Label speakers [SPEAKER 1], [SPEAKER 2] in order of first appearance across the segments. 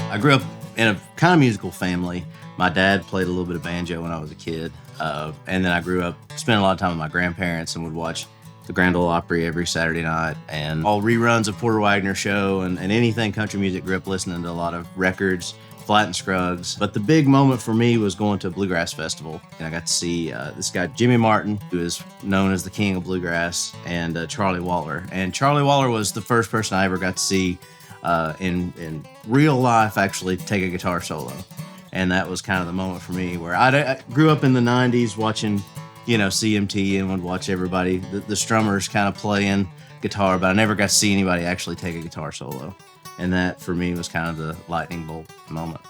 [SPEAKER 1] I grew up in a kind of musical family. My dad played a little bit of banjo when I was a kid. And then I grew up, spent a lot of time with my grandparents and would watch the Grand Ole Opry every Saturday night and all reruns of Porter Wagoner Show and anything country music. Grew up listening to a lot of records, Flat and Scruggs. But the big moment for me was going to a Bluegrass Festival. And I got to see this guy, Jimmy Martin, who is known as the king of bluegrass, and Charlie Waller. And Charlie Waller was the first person I ever got to see in real life actually take a guitar solo. And that was kind of the moment for me where I grew up in the 90s watching, CMT, and would watch everybody, the strummers kind of playing guitar, but I never got to see anybody actually take a guitar solo. And that for me was kind of the lightning bolt moment.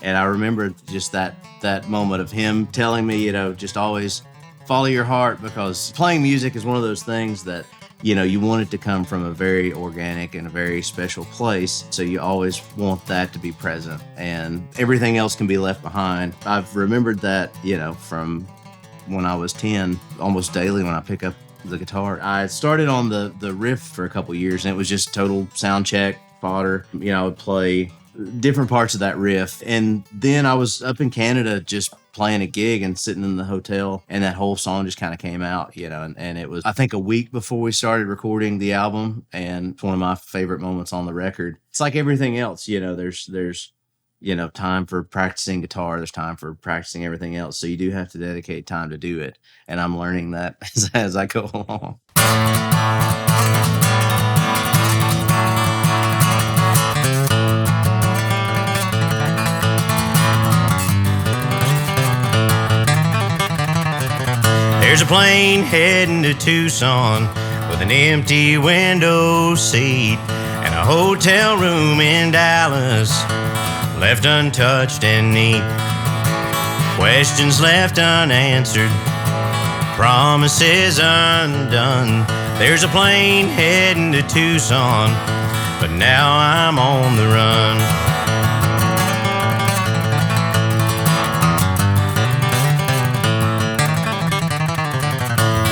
[SPEAKER 1] And I remember just that moment of him telling me, just always follow your heart, because playing music is one of those things that, you want it to come from a very organic and a very special place. So you always want that to be present, and everything else can be left behind. I've remembered that, from when I was 10, almost daily when I pick up the guitar. I started on the riff for a couple years, and it was just total sound check, fodder. I would play different parts of that riff. And then I was up in Canada just playing a gig and sitting in the hotel, and that whole song just kind of came out, and it was, I think, a week before we started recording the album, and it's one of my favorite moments on the record. It's like everything else, there's time for practicing guitar, there's time for practicing everything else. So you do have to dedicate time to do it. And I'm learning that as I go along.
[SPEAKER 2] There's a plane heading to Tucson with an empty window seat and a hotel room in Dallas left untouched and neat. Questions left unanswered, promises undone. There's a plane heading to Tucson, but now I'm on the run.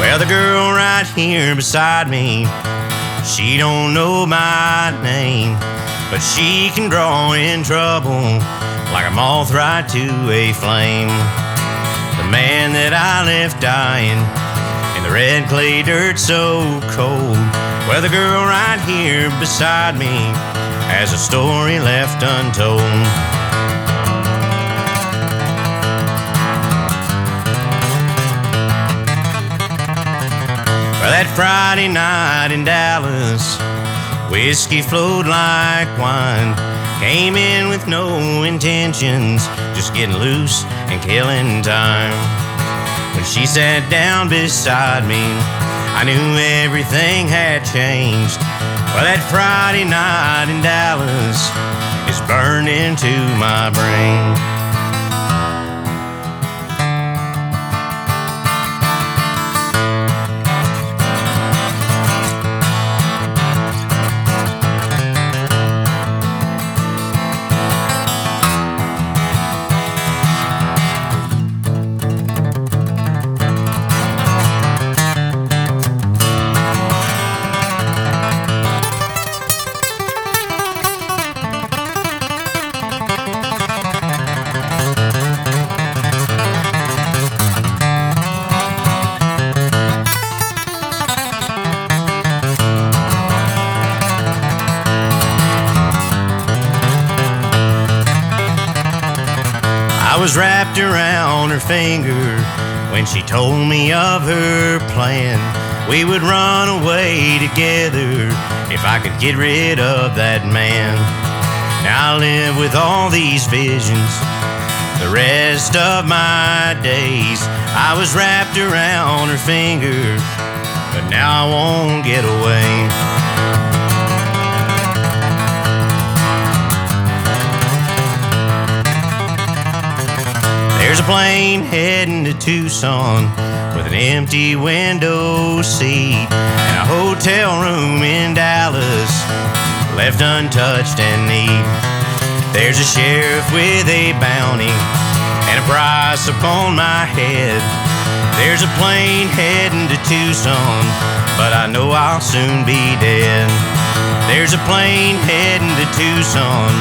[SPEAKER 2] Well, the girl right here beside me, she don't know my name, but she can draw in trouble like a moth right to a flame. The man that I left dying in the red clay dirt so cold. Well, the girl right here beside me has a story left untold. That Friday night in Dallas, whiskey flowed like wine. Came in with no intentions, just getting loose and killing time. When she sat down beside me, I knew everything had changed. Well, that Friday night in Dallas is burned into my brain. I was wrapped around her finger when she told me of her plan. We would run away together if I could get rid of that man. Now I live with all these visions the rest of my days. I was wrapped around her finger, but now I won't get away. There's a plane heading to Tucson with an empty window seat and a hotel room in Dallas left untouched and neat. There's a sheriff with a bounty and a price upon my head. There's a plane heading to Tucson, but I know I'll soon be dead. There's a plane heading to Tucson,